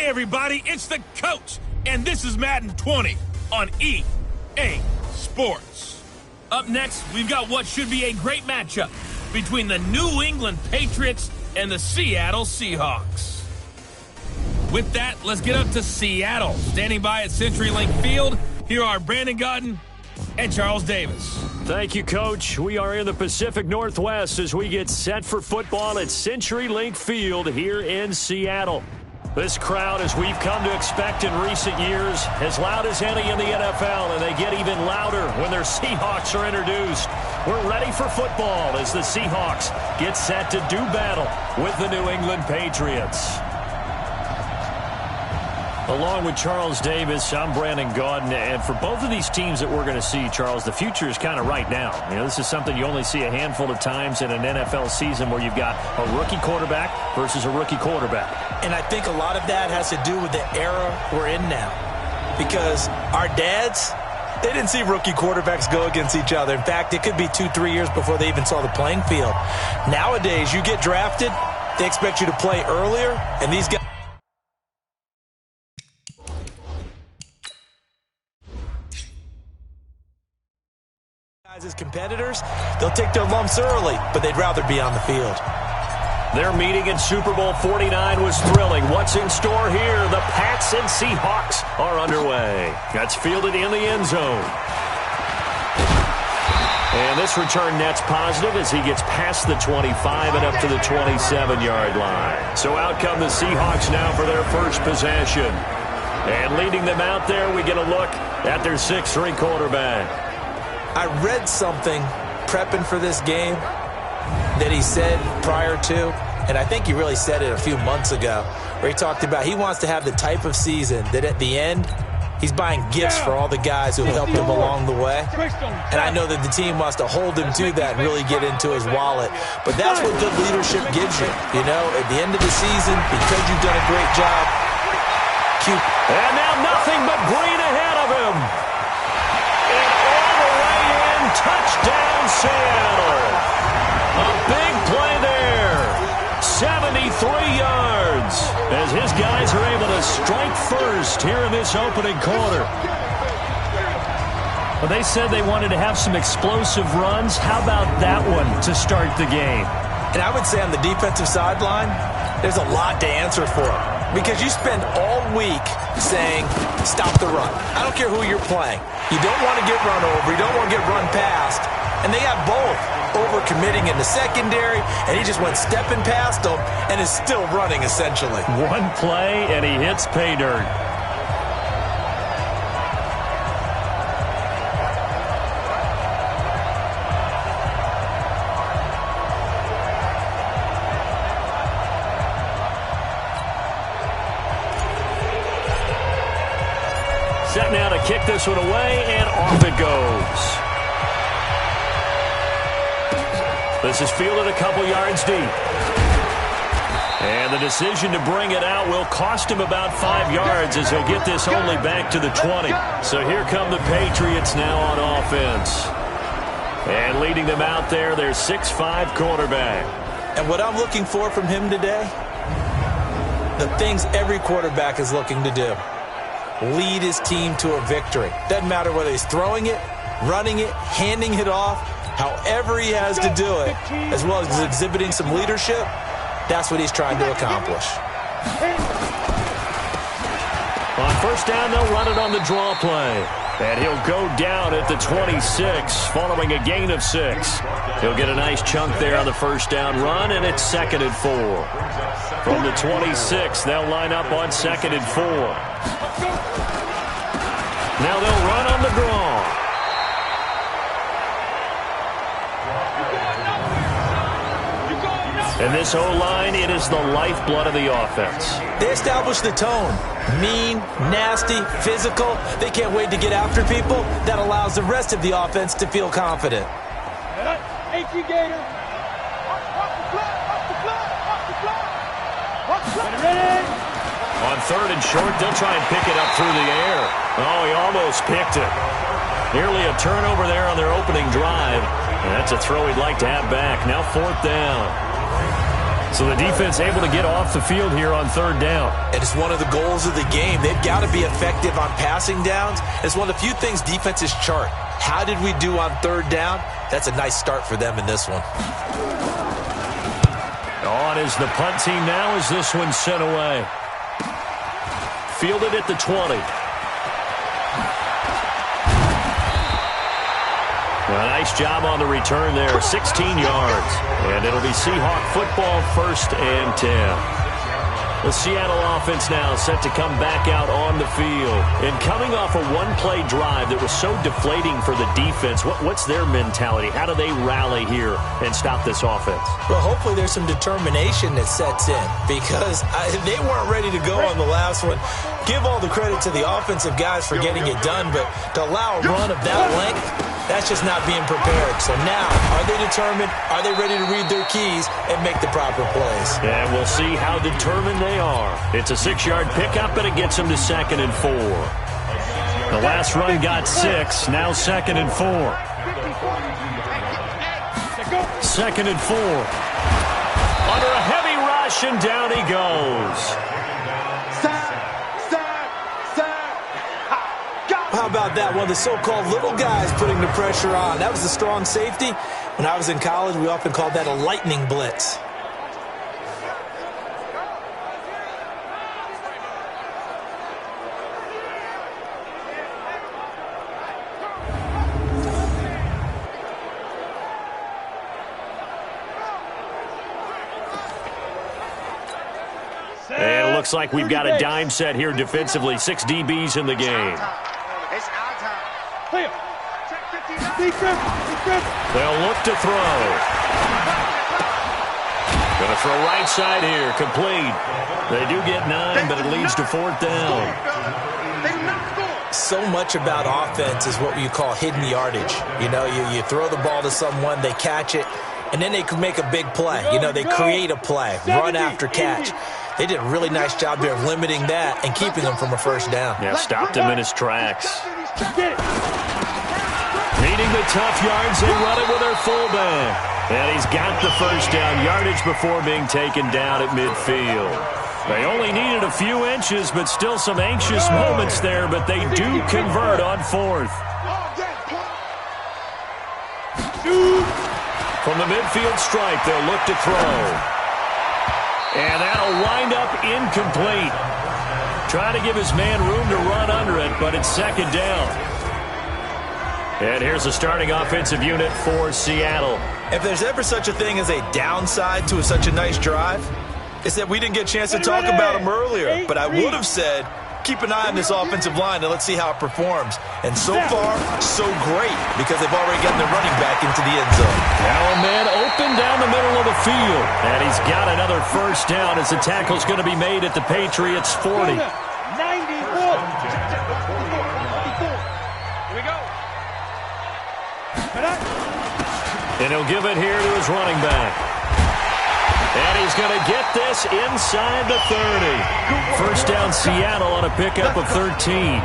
Hey everybody, it's the coach, and this is Madden 20 on EA Sports. Up next, we've got what should be a great matchup between the New England Patriots and the Seattle Seahawks. With that, let's get up to Seattle. Standing by at CenturyLink Field, here are Brandon Gaudin and Charles Davis. Thank you, Coach. We are in the Pacific Northwest as we get set for football at CenturyLink Field here in Seattle. This crowd, as we've come to expect in recent years, as loud as any in the NFL, and they get even louder when their Seahawks are introduced. We're ready for football as the Seahawks get set to do battle with the New England Patriots. Along with Charles Davis, I'm Brandon Gaudin, and for both of these teams that we're going to see, Charles, the future is kind of right now. You know, this is something you only see a handful of times in an NFL season where you've got a rookie quarterback versus a rookie quarterback. And I think a lot of that has to do with the era we're in now. Because our dads, they didn't see rookie quarterbacks go against each other. In fact, it could be 2-3 years before they even saw the playing field. Nowadays, you get drafted, they expect you to play earlier, and these guys... as competitors, they'll take their lumps early, but they'd rather be on the field. Their meeting in Super Bowl 49 was thrilling. What's in store here? The Pats and Seahawks are underway. That's fielded in the end zone. And this return net's positive as he gets past the 25 and up to the 27-yard line. So out come the Seahawks now for their first possession. And leading them out there, we get a look at their 6'3" quarterback. I read something prepping for this game that he said prior to, and I think he really said it a few months ago, where he talked about he wants to have the type of season that at the end, he's buying gifts for all the guys who helped him along the way. And I know that the team wants to hold him to that and really get into his wallet. But that's what good leadership gives you. You know, at the end of the season, because you've done a great job. And now nothing but green ahead of him. Touchdown, Seattle. A big play there. 73 yards as his guys are able to strike first here in this opening quarter. Well, they said they wanted to have some explosive runs. How about that one to start the game? And I would say on the defensive sideline, there's a lot to answer for. Because you spend all week saying, stop the run. I don't care who you're playing. You don't want to get run over. You don't want to get run past. And they have both. Overcommitting in the secondary, and he just went stepping past them and is still running, essentially. One play, and he hits pay dirt. Set now to kick this one away, and off it goes. This is fielded a couple yards deep. And the decision to bring it out will cost him about 5 yards as he'll get this only back to the 20. So here come the Patriots now on offense. And leading them out there, their 6'5" quarterback. And what I'm looking for from him today, the things every quarterback is looking to do. Lead his team to a victory. Doesn't matter whether he's throwing it, running it, handing it off, however he has to do it, as well as exhibiting some leadership, that's what he's trying to accomplish. On first down, they'll run it on the draw play. And he'll go down at the 26 following a gain of 6. He'll get a nice chunk there on the first down run, and it's 2nd and 4. From the 26, they'll line up on 2nd and 4. Now they'll run on the draw. And this O-line, it is the lifeblood of the offense. They establish the tone. Mean, nasty, physical. They can't wait to get after people. That allows the rest of the offense to feel confident. On 3rd and short, they'll try and pick it up through the air. Oh, he almost picked it. Nearly a turnover there on their opening drive. And that's a throw he'd like to have back. Now 4th down. So the defense able to get off the field here on third down. And it's one of the goals of the game. They've got to be effective on passing downs. It's one of the few things defenses chart. How did we do on third down? That's a nice start for them in this one. On is the punt team now as this one's sent away. Fielded at the 20. A nice job on the return there, 16 yards. And it'll be Seahawk football, 1st and 10. The Seattle offense now set to come back out on the field. And coming off a one-play drive that was so deflating for the defense, what's their mentality? How do they rally here and stop this offense? Well, hopefully there's some determination that sets in because they weren't ready to go on the last one. Give all the credit to the offensive guys for getting it done, but to allow a run of that length, that's just not being prepared. So now, are they determined? Are they ready to read their keys and make the proper plays? And we'll see how determined they are. It's a 6-yard pickup, and it gets them to 2nd and 4. The last run got 6, now 2nd and 4. 2nd and 4. Under a heavy rush, and down he goes. How about that? One of the so-called little guys putting the pressure on. That was the strong safety. When I was in college, we often called that a lightning blitz. And it looks like we've got a dime set here defensively. 6 DBs in the game. They'll look to throw. Going to throw right side here. Complete. They do get 9, but it leads to 4th down. So much about offense is what you call hidden yardage. You know, you throw the ball to someone, they catch it, and then they can make a big play. You know, they create a play, run after catch. They did a really nice job there of limiting that and keeping him from a 1st down. Yeah, stopped him in his tracks. Needing the tough yards, they run it with their fullback. And he's got the 1st down yardage before being taken down at midfield. They only needed a few inches, but still some anxious moments there, but they do convert on 4th. From the midfield stripe, they'll look to throw. And that'll wind up incomplete. Trying to give his man room to run under it, but it's 2nd down. And here's the starting offensive unit for Seattle. If there's ever such a thing as a downside to such a nice drive, it's that we didn't get a chance to talk about them earlier. But I would have said, keep an eye on this offensive line and let's see how it performs. And so far, so great, because they've already gotten their running back into the end zone. Now a man open down the middle of the field. And he's got another 1st down as the tackle's going to be made at the Patriots' 40. And he'll give it here to his running back. And he's going to get this inside the 30. 1st down Seattle on a pickup of 13.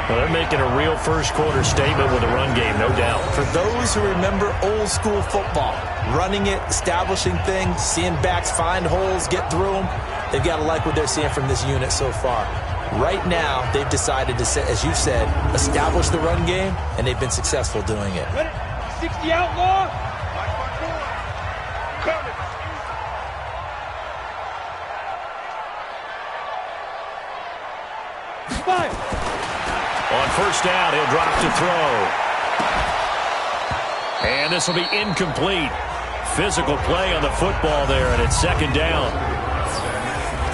Well, they're making a real first-quarter statement with a run game, no doubt. For those who remember old-school football, running it, establishing things, seeing backs find holes, get through them, they've got to like what they're seeing from this unit so far. Right now, they've decided to, as you said, establish the run game, and they've been successful doing it. 60 outlaw. Cover. Fire. On 1st down, he'll drop to throw. And this will be incomplete. Physical play on the football there, and it's 2nd down.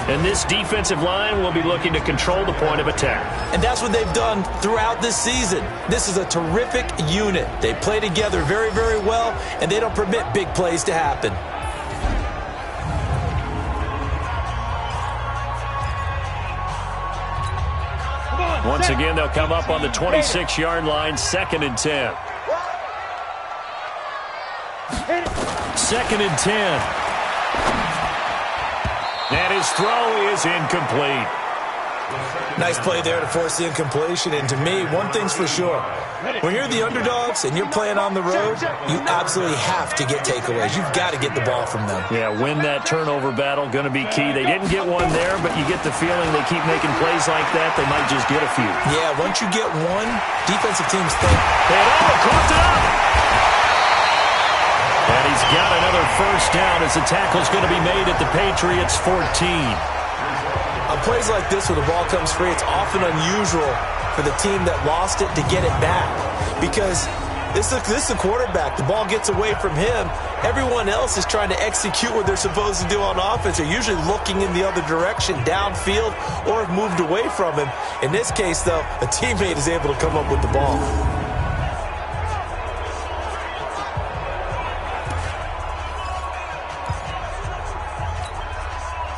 And this defensive line will be looking to control the point of attack. And that's what they've done throughout this season. This is a terrific unit. They play together very, very well, and they don't permit big plays to happen. Once again, they'll come up on the 26-yard line, 2nd and 10. 2nd and 10. And his throw is incomplete. Nice play there to force the incompletion. And to me, one thing's for sure. When you're the underdogs and you're playing on the road, you absolutely have to get takeaways. You've got to get the ball from them. Yeah, win that turnover battle, going to be key. They didn't get one there, but you get the feeling they keep making plays like that, they might just get a few. Yeah, once you get one, defensive teams think. And caught it up! And he's got another first down as the tackle's going to be made at the Patriots 14. On plays like this where the ball comes free, it's often unusual for the team that lost it to get it back. Because this is the quarterback. The ball gets away from him. Everyone else is trying to execute what they're supposed to do on offense. They're usually looking in the other direction, downfield, or have moved away from him. In this case, though, a teammate is able to come up with the ball.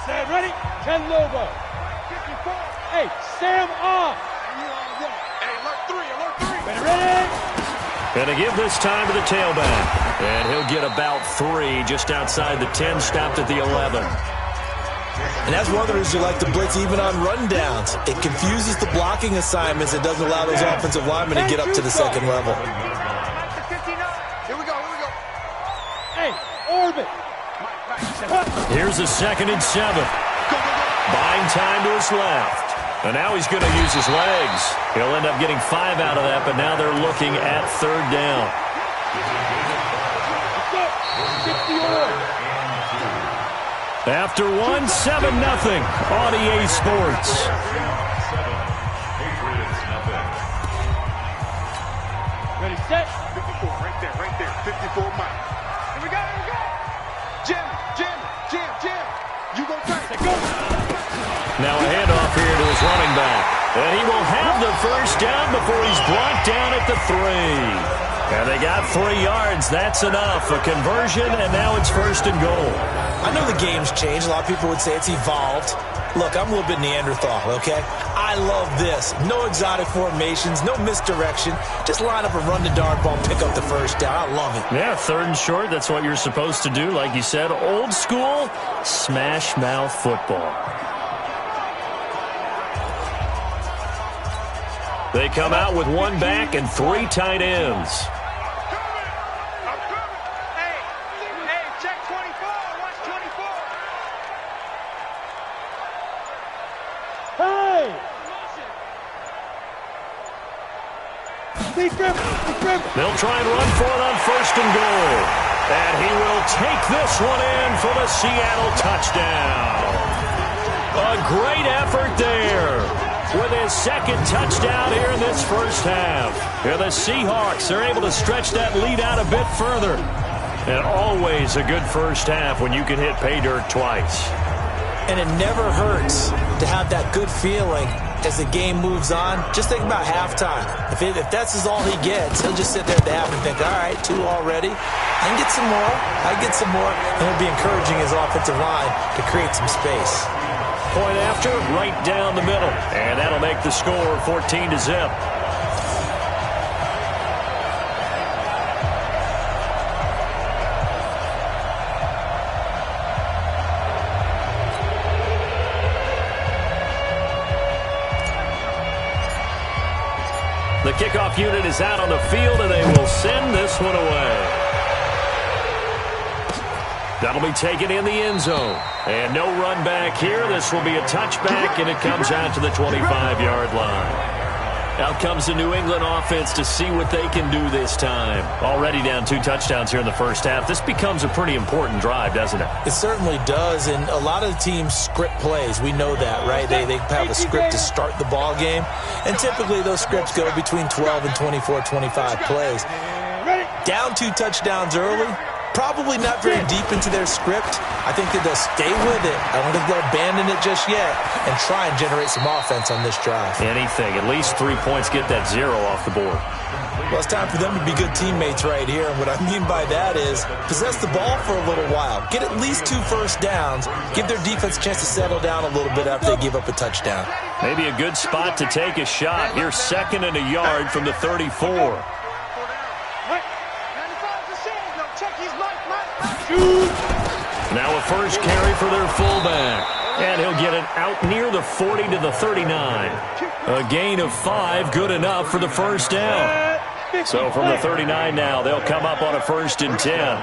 Sam, ready? 10 Lobo. 54. Hey, Sam off. Hey, alert 3. Ready? Going to give this time to the tailback. And he'll get about 3 just outside the 10, stopped at the 11. And that's one of the reasons you like to blitz even on rundowns. It confuses the blocking assignments. It doesn't allow those offensive linemen to get up to the second level. Here we go. Hey, orbit. Here's a 2nd and 7. Buying time to his left. And now he's going to use his legs. He'll end up getting 5 out of that, but now they're looking at 3rd down. After 1, 7-0 on EA Sports. Ready, set. 54, right there. 54 Mike. Here we go. Jim. You go first. Go. Now a handoff here to his running back. And he will have the first down before he's brought down at the 3. And they got 3 yards. That's enough. A conversion, and now it's 1st and goal. I know the game's changed. A lot of people would say it's evolved. Look, I'm a little bit Neanderthal, okay? I love this. No exotic formations, no misdirection. Just line up and run the dart ball, pick up the first down. I love it. Yeah, 3rd and short. That's what you're supposed to do. Like you said, old school, smash mouth football. They come out with 1 back and 3 tight ends. Hey, check 24. Watch 24. Hey! They'll try and run for it on 1st and goal. And he will take this one in for the Seattle touchdown. A great effort there. With his 2nd touchdown here in this first half. Here the Seahawks are able to stretch that lead out a bit further. And always a good first half when you can hit pay dirt twice. And it never hurts to have that good feeling as the game moves on. Just think about halftime. If that's all he gets, he'll just sit there at the half and think, all right, 2 already. I can get some more. And he'll be encouraging his offensive line to create some space. Point after, right down the middle. And that'll make the score 14-0. The kickoff unit is out on the field, and they will send this one away. That'll be taken in the end zone. And no run back here. This will be a touchback, and it comes out to the 25-yard line. Out comes the New England offense to see what they can do this time. Already down 2 touchdowns here in the first half. This becomes a pretty important drive, doesn't it? It certainly does, and a lot of the teams script plays. We know that, right? They have a script to start the ball game, and typically those scripts go between 12 and 24, 25 plays. Down 2 touchdowns early, probably not very deep into their script. I think that they'll stay with it. I don't think they'll abandon it just yet and try and generate some offense on this drive. Anything. At least 3 points, get that 0 off the board. Well, it's time for them to be good teammates right here. And what I mean by that is possess the ball for a little while. Get at least 2 first downs. Give their defense a chance to settle down a little bit after they give up a touchdown. Maybe a good spot to take a shot. Here's 2nd and a yard from the 34. Now a first carry for their fullback. And and he'll get it out near the 40 to the 39. A gain of 5, good enough for the first down. So from the 39 now, they'll come up on a 1st and 10. And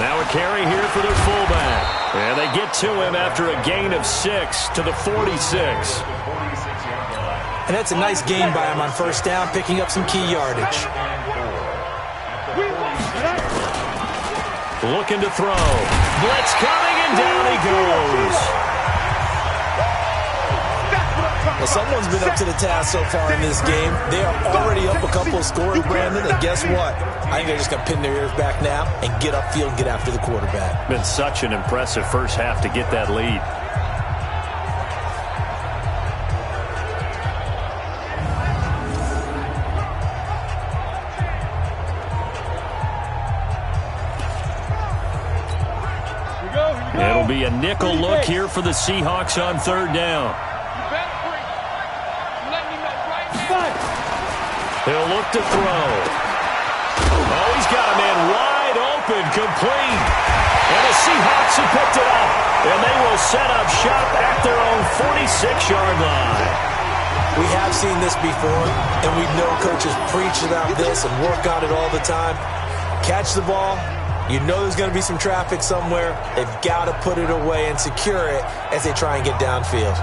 now a carry here for their fullback. And they get to him after a gain of 6 to the 46. And that's a nice gain by him on 1st down, picking up some key yardage. Looking to throw. Blitz coming, and down he goes. Well, someone's been up to the task so far in this game. They are already up a couple of scores, Brandon, and guess what? I think they're just going to pin their ears back now and get upfield and get after the quarterback. Been such an impressive first half to get that lead. It'll be a nickel look here for the Seahawks on 3rd down. He'll look to throw. Oh, he's got a man wide open, complete. And the Seahawks have picked it up. And they will set up shop at their own 46-yard line. We have seen this before, and we know coaches preach about this and work on it all the time. Catch the ball. You know there's going to be some traffic somewhere. They've got to put it away and secure it as they try and get downfield.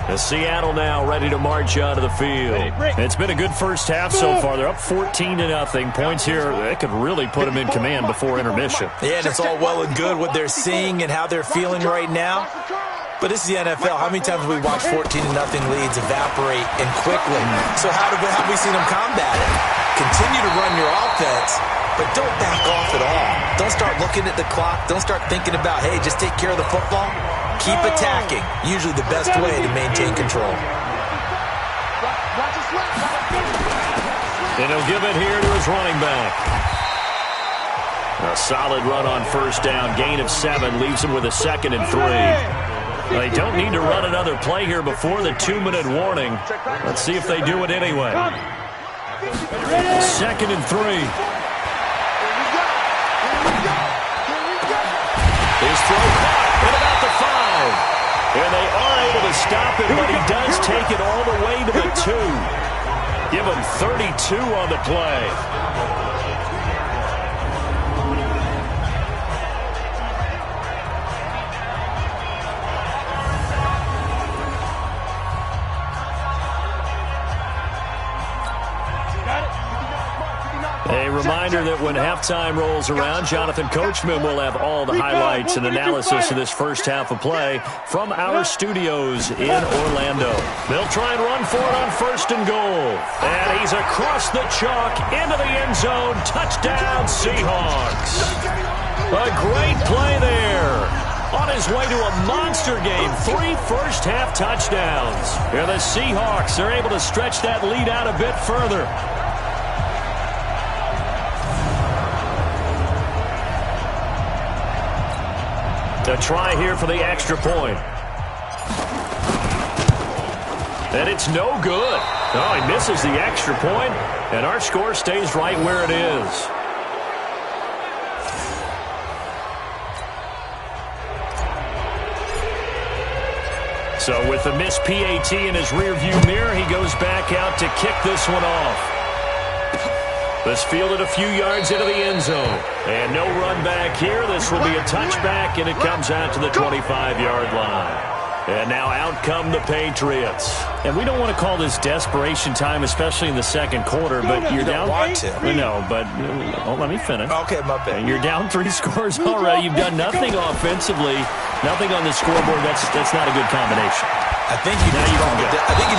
The Seattle now ready to march out of the field. It's been a good first half so far. They're up 14-0. Points here, that could really put them in command before intermission. Yeah, and it's all well and good what they're seeing and how they're feeling right now. But this is the NFL. How many times have we watched 14-0 leads evaporate and quickly? So how have we seen them combat it? Continue to run your offense, but don't back off at all. Don't start looking at the clock. Don't start thinking about, hey, just take care of the football. Keep attacking. Usually the best way to maintain control. And he'll give it here to his running back. A solid run on 1st down. Gain of 7 leaves him with a 2nd and 3. They don't need to run another play here before the 2-minute warning. Let's see if they do it anyway. 2nd and 3. His throw caught at about the 5. And they are able to stop him, but he does take it all the way to the 2. Give him 32 on the play. A reminder that when halftime rolls around, Jonathan Coachman will have all the highlights and analysis of this first half of play from our studios in Orlando. They'll try and run for it on 1st and goal. And he's across the chalk into the end zone. Touchdown, Seahawks. A great play there. On his way to a monster game, 3 first-half touchdowns. And the Seahawks are able to stretch that lead out a bit further. To try here for the extra point. And it's no good. Oh, he misses the extra point, and our score stays right where it is. So with the missed PAT in his rearview mirror, he goes back out to kick this one off. This fielded a few yards into the end zone. And no run back here. This will be a touchback, and it comes out to the 25-yard line. And now out come the Patriots. And we don't want to call this desperation time, especially in the second quarter, but you're down. Want to. No, but let me finish. Okay, my bad. And you're down 3 scores already. You've done nothing offensively, nothing on the scoreboard. That's not a good combination. I think you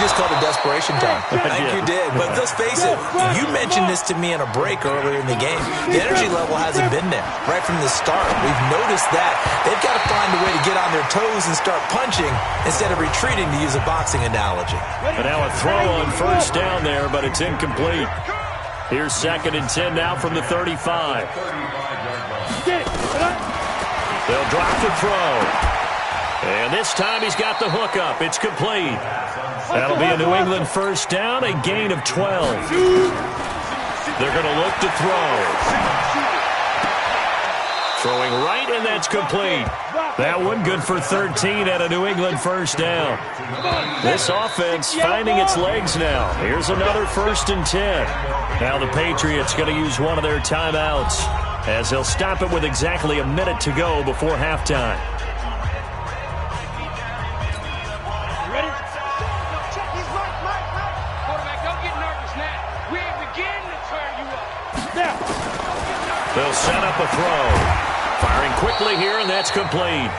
just called it desperation time. I think you did. But let's face it, you mentioned this to me in a break earlier in the game. The energy level hasn't been there right from the start. We've noticed that. They've got to find a way to get on their toes and start punching instead of retreating, to use a boxing analogy. And now a throw on 1st down there, but it's incomplete. Here's 2nd and 10 now from the 35. They'll drop the throw. And this time he's got the hookup. It's complete. That'll be a New England 1st down, a gain of 12. They're going to look to throw. Throwing right, and that's complete. That one good for 13 and a New England first down. This offense finding its legs now. Here's another 1st and 10. Now the Patriots going to use one of their timeouts as they'll stop it with exactly a minute to go before halftime. Ready? Quarterback, don't get nervous now. We ain't beginning to turn you up. Now. They'll set up a throw. Firing quickly here, and that's complete.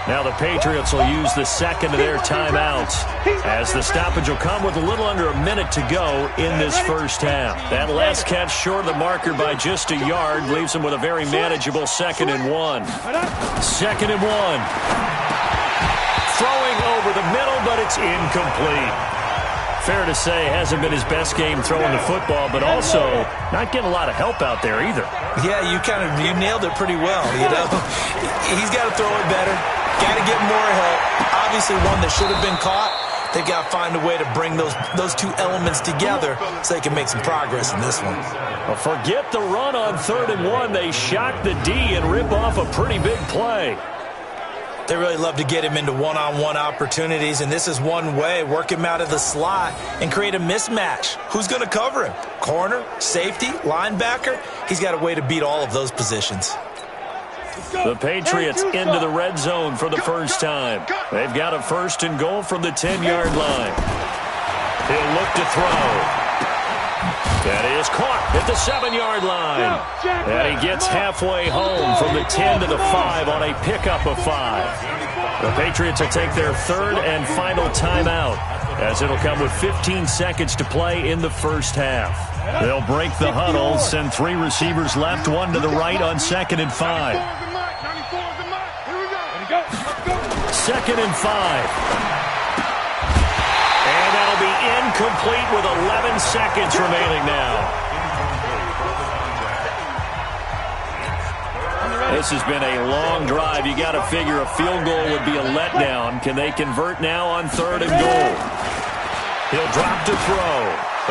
Now the Patriots will use the second of their timeouts as the stoppage will come with a little under a minute to go in this first half. That last catch short of the marker by just a yard leaves them with a very manageable 2nd and 1. 2nd and 1. Throwing over the middle, but it's incomplete. Fair to say, hasn't been his best game throwing the football, but also not getting a lot of help out there either. Yeah, you nailed it pretty well, you know. He's got to throw it better. Got to get more help. Obviously one that should have been caught. They've got to find a way to bring those two elements together so they can make some progress in this one. Well, forget the run on 3rd and 1. They shock the D and rip off a pretty big play. They really love to get him into one-on-one opportunities, and this is one way. Work him out of the slot and create a mismatch. Who's going to cover him? Corner, safety, linebacker? He's got a way to beat all of those positions. The Patriots into the red zone for the first time. They've got a 1st and goal from the 10-yard line. He'll look to throw. That is caught at the 7-yard line. And he gets halfway home from the 10 to the 5 on a pickup of 5. The Patriots will take their 3rd and final timeout as it'll come with 15 seconds to play in the first half. They'll break the huddle, send 3 receivers left, 1 to the right on 2nd and 5. 2nd and 5. And that'll be incomplete with 11 seconds remaining now. This has been a long drive. You got to figure a field goal would be a letdown. Can they convert now on 3rd and goal? He'll drop to throw.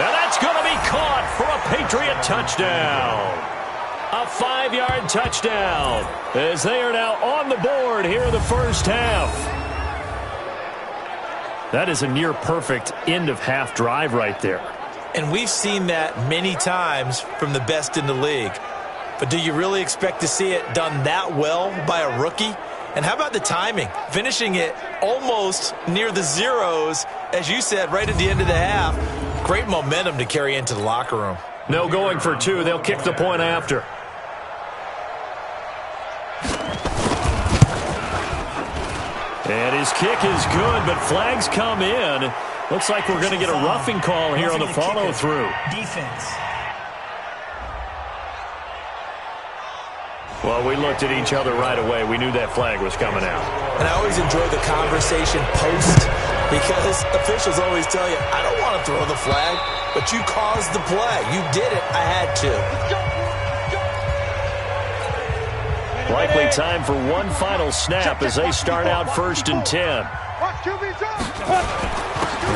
And that's going to be caught for a Patriot touchdown. A 5-yard touchdown as they are now on the board here in the first half. That is a near-perfect end-of-half drive right there. And we've seen that many times from the best in the league. But do you really expect to see it done that well by a rookie? And how about the timing? Finishing it almost near the zeros, as you said, right at the end of the half. Great momentum to carry into the locker room. No going for 2. They'll kick the point after. And his kick is good, but flags come in. Looks like we're going to get a roughing call here on the follow-through. Defense. Well, we looked at each other right away. We knew that flag was coming out. And I always enjoy the conversation post because officials always tell you, I don't want to throw the flag, but you caused the play. You did it. I had to. Likely time for one final snap as they start out 1st and 10.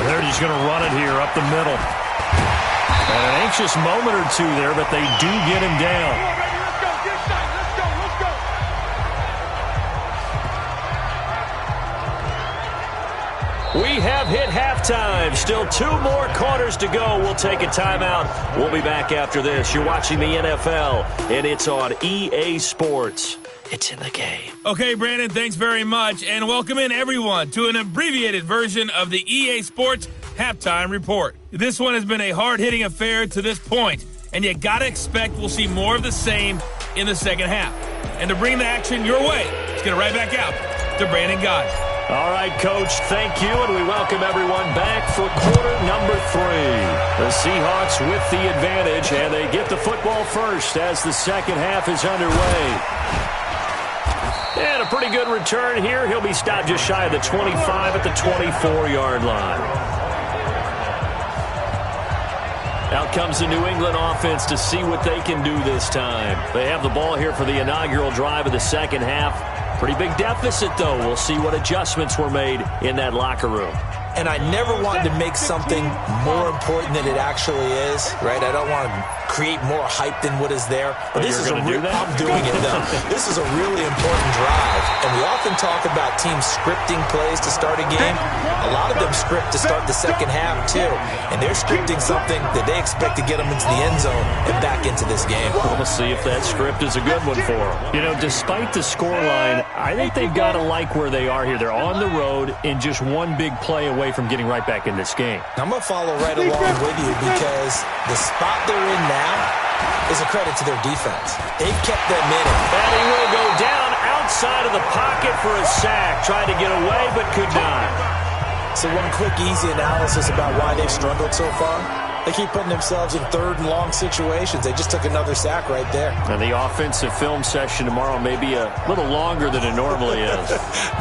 They're just going to run it here up the middle. And an anxious moment or 2 there, but they do get him down. We have hit halftime. Still 2 more quarters to go. We'll take a timeout. We'll be back after this. You're watching the NFL, and it's on EA Sports. It's in the game. Okay, Brandon, thanks very much. And welcome in, everyone, to an abbreviated version of the EA Sports Halftime Report. This one has been a hard-hitting affair to this point, and you got to expect we'll see more of the same in the second half. And to bring the action your way, let's get it right back out to Brandon Gott. All right, Coach, thank you, and we welcome everyone back for quarter number 3. The Seahawks with the advantage, and they get the football first as the second half is underway. And a pretty good return here. He'll be stopped just shy of the 25 at the 24-yard line. Out comes the New England offense to see what they can do this time. They have the ball here for the inaugural drive of the second half. Pretty big deficit, though. We'll see what adjustments were made in that locker room. And I never want to make something more important than it actually is, right? I don't want to create more hype than what is there. But this is I'm doing it, though. This is a really important drive. And we often talk about teams scripting plays to start a game. A lot of them script to start the second half, too. And they're scripting something that they expect to get them into the end zone and back into this game. We'll see if that script is a good one for them. You know, despite the scoreline, I think they've got to like where they are here. They're on the road and just one big play away from getting right back in this game. I'm going to follow right along with you because the spot they're in now is a credit to their defense. They've kept them in it. And he will go down outside of the pocket for a sack. Tried to get away, but could not. So one quick, easy analysis about why they've struggled so far. They keep putting themselves in third and long situations. They just took another sack right there. And the offensive film session tomorrow may be a little longer than it normally is.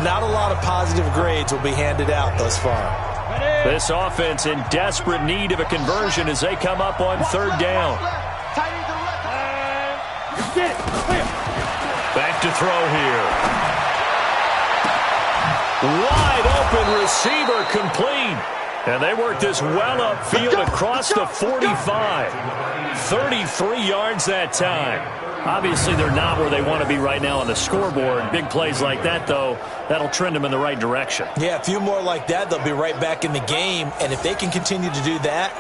Not a lot of positive grades will be handed out thus far. This offense in desperate need of a conversion as they come up on third down. Back to throw here. Wide open receiver complete. And they work this well upfield across the 45. 33 yards that time. Obviously, they're not where they want to be right now on the scoreboard. Big plays like that, though, that'll trend them in the right direction. Yeah, a few more like that, they'll be right back in the game. And if they can continue to do that,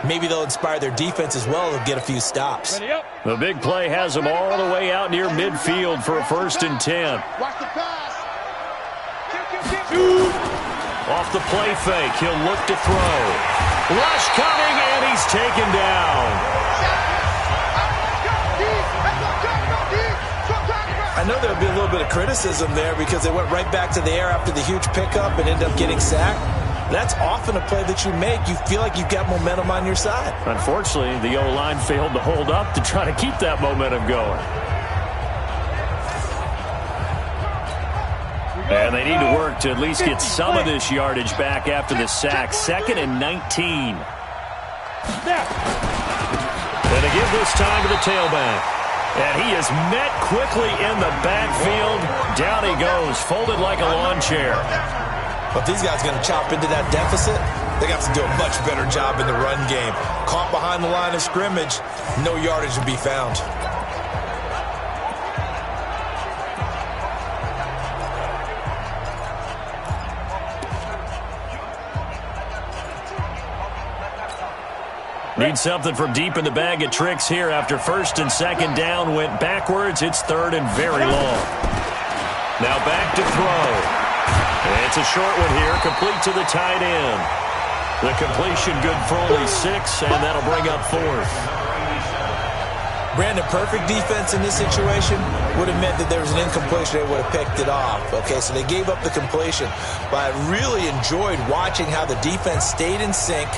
maybe they'll inspire their defense as well. They'll get a few stops. The big play has them all the way out near midfield for a 1st and 10. Watch the pass. Off the play fake, he'll look to throw. Rush coming, and he's taken down. I know there'll be a little bit of criticism there because they went right back to the air after the huge pickup and ended up getting sacked. That's often a play that you make. You feel like you've got momentum on your side. Unfortunately, the O-line failed to hold up to try to keep that momentum going. And they need to work to at least get some of this yardage back after the sack. 2nd and 19. And they give this time to the tailback. And he is met quickly in the backfield. Down he goes, folded like a lawn chair. But these guys are going to chop into that deficit. They got to do a much better job in the run game. Caught behind the line of scrimmage, no yardage to be found. Need something from deep in the bag of tricks here after 1st and 2nd down went backwards. It's 3rd and very long. Now back to throw. It's a short one here, complete to the tight end. The completion good for only 6, and that'll bring up 4th. Brandon, perfect defense in this situation would have meant that there was an incompletion. They would have picked it off. Okay, so they gave up the completion. But I really enjoyed watching how the defense stayed in sync,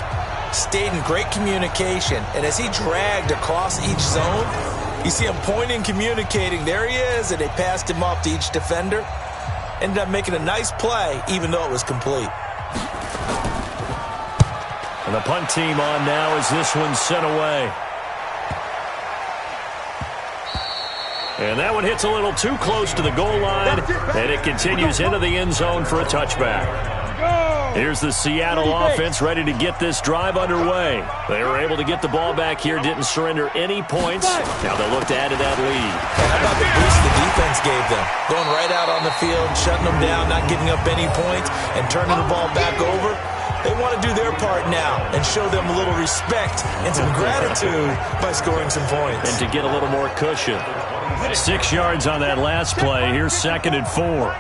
stayed in great communication, and as he dragged across each zone, you see him pointing, communicating. There he is, and they passed him off to each defender. Ended up making a nice play, even though it was complete. And the punt team on now as this one's sent away. And that one hits a little too close to the goal line, and it continues into the end zone for a touchback. Here's the Seattle offense ready to get this drive underway. They were able to get the ball back here, didn't surrender any points. Now they'll look to add to that lead. And how about the boost the defense gave them? Going right out on the field, shutting them down, not giving up any points, and turning the ball back over. They want to do their part now and show them a little respect and some gratitude by scoring some points. And to get a little more cushion. 6 yards on that last play. Here's 2nd and 4.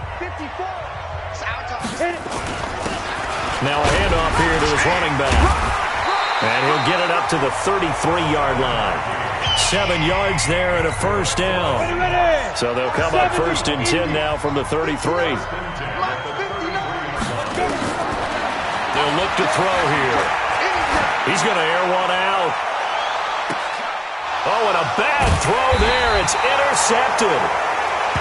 Now a handoff here to his running back. And he'll get it up to the 33-yard line. 7 yards there and a 1st down. So they'll come up 1st and 10 now from the 33. They'll look to throw here. He's going to air one out. Oh, and a bad throw there. It's intercepted.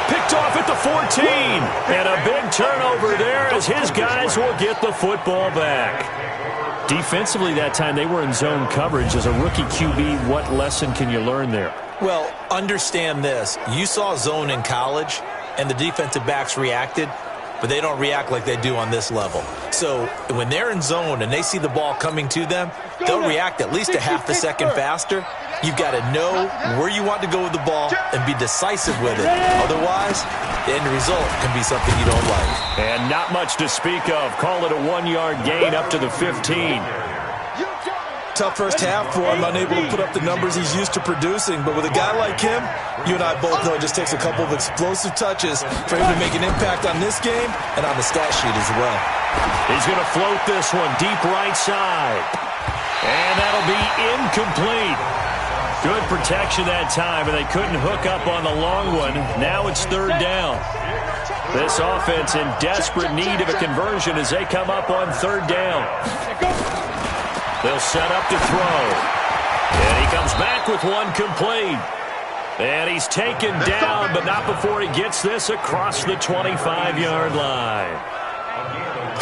Picked off at the 14. And a big turnover there as his guys will get the football back. Defensively that time, they were in zone coverage. As a rookie QB, what lesson can you learn there? Well, understand this. You saw zone in college, and the defensive backs reacted, but they don't react like they do on this level. So when they're in zone and they see the ball coming to them, they'll react at least a half a second faster. You've got to know where you want to go with the ball and be decisive with it. Otherwise, the end result can be something you don't like. And not much to speak of. Call it a 1-yard gain up to the 15. Tough first half for him, unable to put up the numbers he's used to producing. But with a guy like him, you and I both know it just takes a couple of explosive touches for him to make an impact on this game and on the stat sheet as well. He's going to float this one deep right side. And that'll be incomplete. Good protection that time, and they couldn't hook up on the long one. Now it's third down. This offense in desperate need of a conversion as they come up on third down. They'll set up to throw. And he comes back with one complete. And he's taken down, but not before he gets this across the 25-yard line.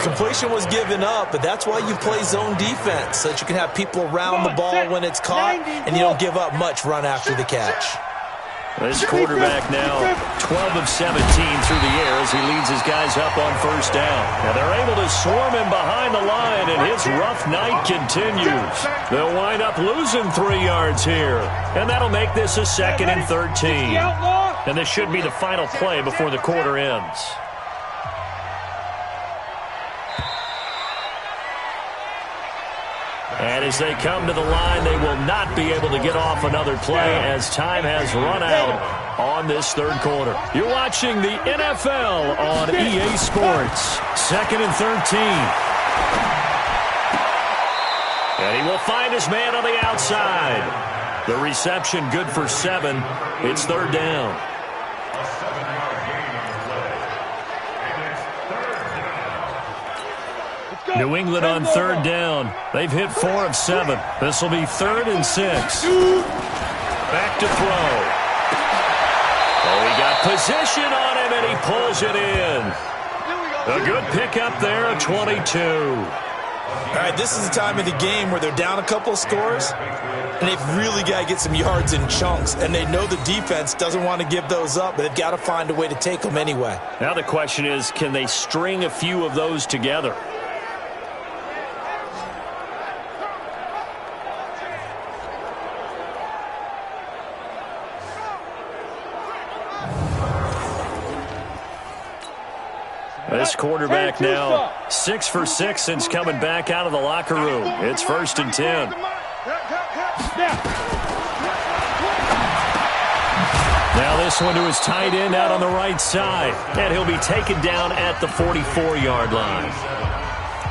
Completion was given up, but that's why you play zone defense, so that you can have people around the ball when it's caught, and you don't give up much run after the catch. This quarterback now 12 of 17 through the air as he leads his guys up on first down. Now they're able to swarm him behind the line, and his rough night continues. They'll wind up losing 3 yards here, and that'll make this a 2nd and 13. And this should be the final play before the quarter ends. And as they come to the line, they will not be able to get off another play as time has run out on this third quarter. You're watching the NFL on EA Sports. 2nd and 13. And he will find his man on the outside. The reception good for 7. It's third down. New England on third down. They've hit 4 of 7. This will be 3rd and 6. Back to throw. Oh, he got position on him, and he pulls it in. A good pickup there, a 22. All right, this is the time of the game where they're down a couple of scores, and they've really got to get some yards in chunks, and they know the defense doesn't want to give those up, but they've got to find a way to take them anyway. Now the question is, can they string a few of those together? This quarterback now 6 for 6 since coming back out of the locker room. It's 1st and 10. Now this one to his tight end out on the right side. And he'll be taken down at the 44-yard line.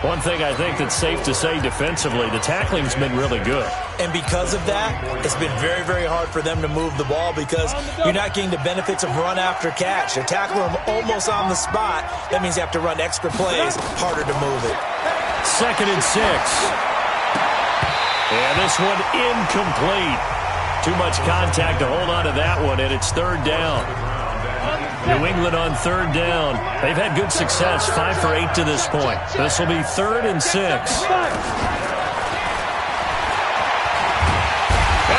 One thing I think that's safe to say defensively, the tackling's been really good. And because of that, it's been very, very hard for them to move the ball because you're not getting the benefits of run after catch. They're tackling them almost on the spot. That means you have to run extra plays, harder to move it. 2nd and 6. And this one incomplete. Too much contact to hold on to that one, and it's third down. New England on third down. They've had good success, 5 for 8 to this point. This will be 3rd and 6. And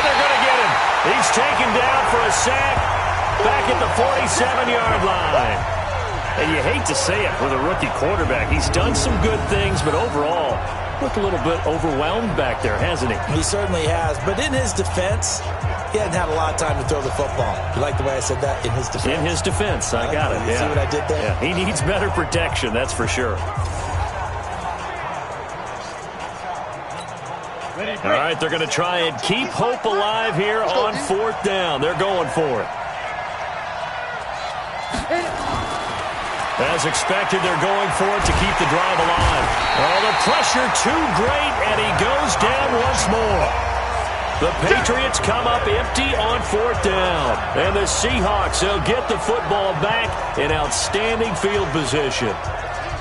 they're going to get him. He's taken down for a sack back at the 47-yard line. And you hate to say it with a rookie quarterback. He's done some good things, but overall, looked a little bit overwhelmed back there, hasn't he? He certainly has. But in his defense, he hadn't had a lot of time to throw the football. You like the way I said that? In his defense. In his defense. I got it. You see what I did there? Yeah. He needs better protection, that's for sure. All right, they're going to try and keep hope alive here on 4th down. They're going for it. As expected, they're going for it to keep the drive alive. Oh, the pressure too great, and he goes down once more. The Patriots come up empty on 4th down. And the Seahawks, they'll get the football back in outstanding field position.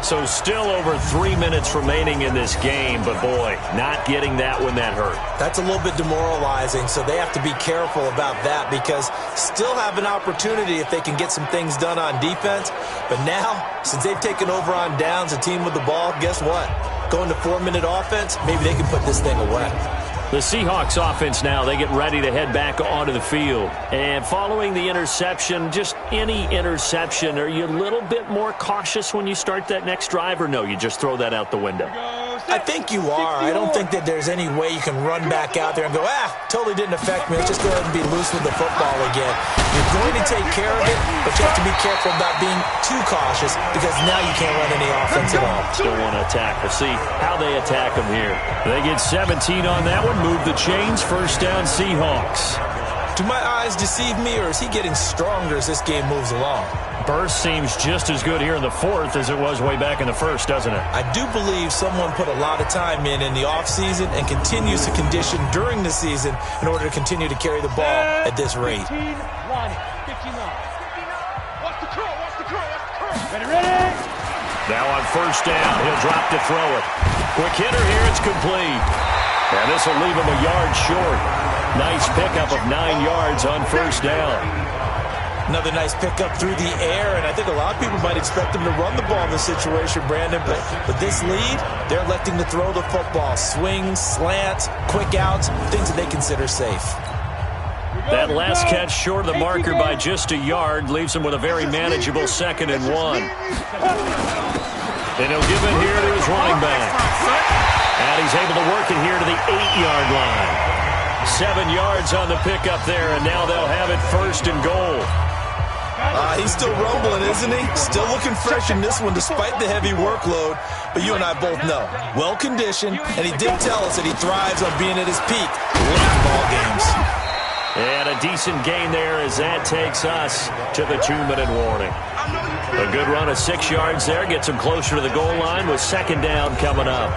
So still over 3 minutes remaining in this game, but boy, not getting that when that hurt. That's a little bit demoralizing, so they have to be careful about that because still have an opportunity if they can get some things done on defense. But now, since they've taken over on downs, a team with the ball, guess what? Going to 4-minute offense, maybe they can put this thing away. The Seahawks offense now, they get ready to head back onto the field. And following the interception, just any interception, are you a little bit more cautious when you start that next drive, or no, you just throw that out the window? I think you are. I don't think that there's any way you can run back out there and go, totally didn't affect me. Let's just go ahead and be loose with the football again. You're going to take care of it, but you have to be careful about being too cautious because now you can't run any offense at all. Still want to attack. We'll see how they attack them here. They get 17 on that one. Move the chains. First down, Seahawks. Do my eyes deceive me, or is he getting stronger as this game moves along? Burst seems just as good here in the fourth as it was way back in the first, doesn't it? I do believe someone put a lot of time in the offseason and continues to condition during the season in order to continue to carry the ball at this rate. 15, Lonnie, 59. Watch the curl, watch the curl, watch the curl. Ready? Now on first down, he'll drop to throw it. Quick hitter here, it's complete. And this will leave him a yard short. Nice pickup of 9 yards on first down. Another nice pickup through the air, and I think a lot of people might expect him to run the ball in this situation, Brandon, but with this lead, they're electing to throw the football. Swings, slants, quick outs, things that they consider safe. That last catch short of the marker by just a yard leaves him with a very manageable 2nd and 1. And he'll give it here to his running back. And he's able to work it here to the 8-yard line. 7 yards on the pickup there, and now they'll have it first and goal. He's still rumbling, isn't he? Still looking fresh in this one despite the heavy workload. But you and I both know, well-conditioned, and he did tell us that he thrives on being at his peak late ball games. And a decent gain there as that takes us to the 2-minute warning. A good run of 6 yards there gets him closer to the goal line with 2nd down coming up.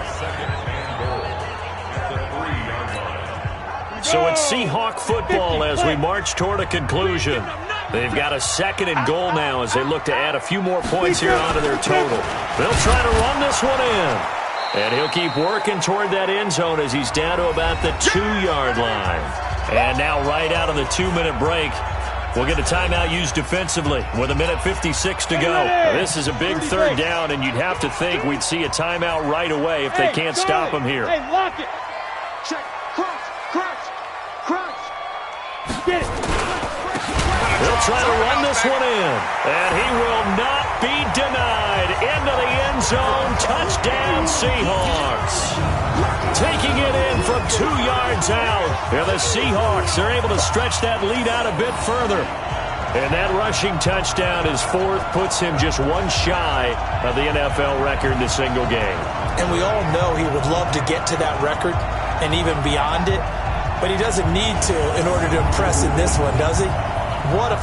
So it's Seahawk football as we march toward a conclusion. They've got a 2nd and goal now as they look to add a few more points here onto their total. They'll try to run this one in. And he'll keep working toward that end zone as he's down to about the 2-yard line. And now right out of the 2-minute break, we'll get a timeout used defensively with 1:56 to go. This is a big 3rd down, and you'd have to think we'd see a timeout right away if they can't stop him here. Hey, lock it. Check. Cross. Get it. They'll try to run this one in, and he will not be denied. Into the end zone, touchdown Seahawks. Taking it in from 2 yards out. Here the Seahawks are able to stretch that lead out a bit further. And that rushing touchdown, his 4th, puts him just 1 shy of the NFL record in a single game. And we all know he would love to get to that record and even beyond it, but he doesn't need to in order to impress in this one, does he? What a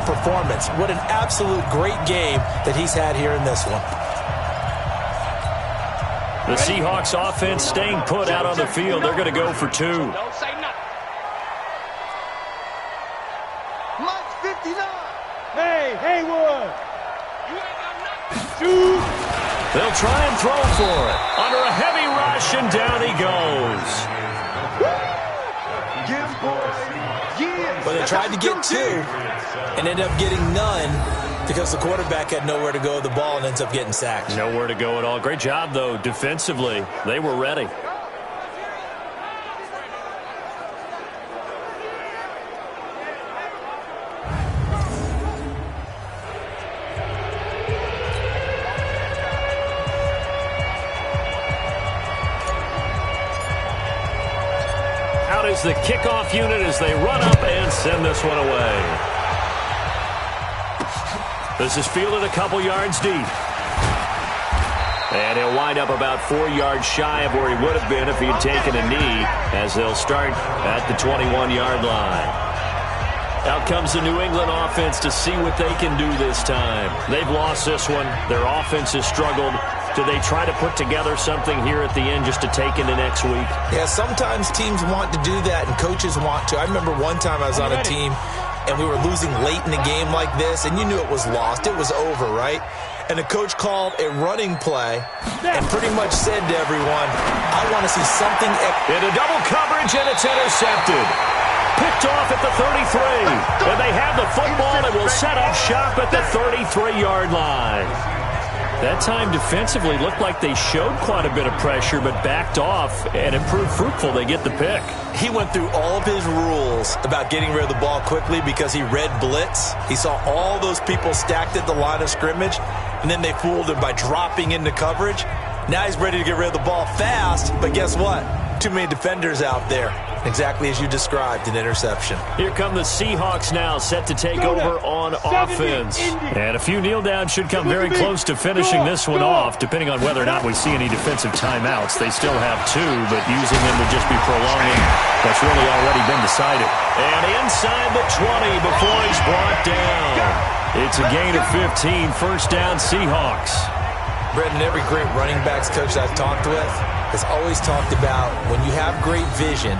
performance. What an absolute great game that he's had here in this one. The Seahawks offense staying put out on the field. They're going to go for 2. Don't say nothing. Mike 59. Hey, Haywood. You ain't got nothing. Shoot. They'll try and throw for it. Under a heavy rush, and down he goes. Well, they tried to get 2 and ended up getting none because the quarterback had nowhere to go with the ball and ends up getting sacked. Nowhere to go at all. Great job, though, defensively. They were ready. Out is the kickoff unit as they run up and send this one away. This is fielded a couple yards deep. And he'll wind up about 4 yards shy of where he would have been if he'd taken a knee, as they'll start at the 21-yard line. Out comes the New England offense to see what they can do this time. They've lost this one. Their offense has struggled. Do they try to put together something here at the end just to take into next week? Yeah, sometimes teams want to do that and coaches want to. I remember one time I was on a team and we were losing late in a game like this, and you knew it was lost. It was over, right? And the coach called a running play and pretty much said to everyone, I want to see something. Into double coverage, and it's intercepted. Picked off at the 33. And they have the football and will set up shop at the 33-yard line. That time defensively looked like they showed quite a bit of pressure but backed off and improved fruitful. They get the pick. He went through all of his rules about getting rid of the ball quickly because he read blitz. He saw all those people stacked at the line of scrimmage, and then they fooled him by dropping into coverage. Now he's ready to get rid of the ball fast, but guess what? Too many defenders out there. Exactly as you described, an interception. Here come the Seahawks now, set to take over on offense. And a few kneel downs should come very close to finishing this one off, depending on whether or not we see any defensive timeouts. They still have 2, but using them would just be prolonging what's really already been decided. And inside the 20 before he's brought down. It's a gain of 15, first down Seahawks. Brendan, every great running backs coach I've talked with has always talked about when you have great vision,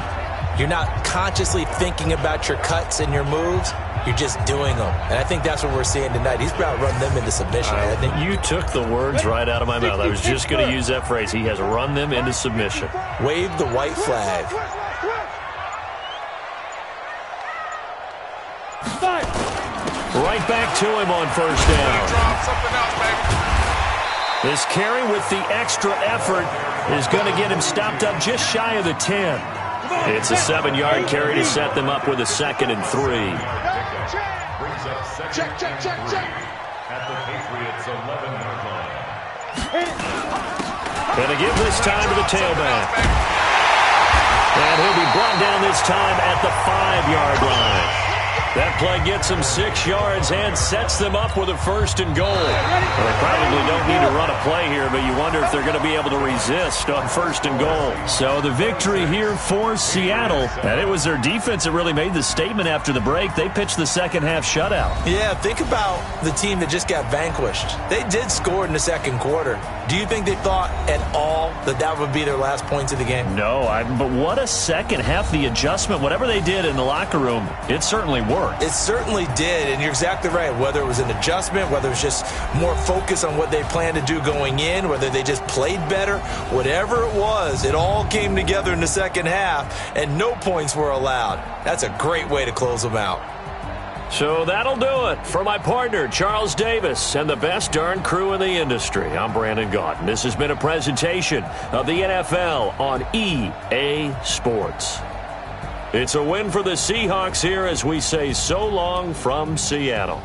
you're not consciously thinking about your cuts and your moves. You're just doing them. And I think that's what we're seeing tonight. He's about to run them into submission. You took the words right out of my mouth. I was just going to use that phrase. He has run them into submission. Wave the white flag. Right back to him on first down. This carry with the extra effort is going to get him stopped up just shy of the 10. It's a 7-yard carry to set them up with a 2nd and 3. Check. At the Patriots 11-yard line. Going to give this time to the tailback. And he'll be brought down this time at the 5-yard line. That play gets them 6 yards and sets them up with a 1st and goal. Well, they probably don't need to run a play here, but you wonder if they're going to be able to resist on 1st and goal. So the victory here for Seattle. And it was their defense that really made the statement after the break. They pitched the second-half shutout. Yeah, think about the team that just got vanquished. They did score in the second quarter. Do you think they thought at all that that would be their last points of the game? No, but what a second half. The adjustment, whatever they did in the locker room, it certainly worked. It certainly did, and you're exactly right. Whether it was an adjustment, whether it was just more focus on what they planned to do going in, whether they just played better, whatever it was, it all came together in the second half, and no points were allowed. That's a great way to close them out. So that'll do it for my partner, Charles Davis, and the best darn crew in the industry. I'm Brandon Gaudin. This has been a presentation of the NFL on EA Sports. It's a win for the Seahawks here as we say so long from Seattle.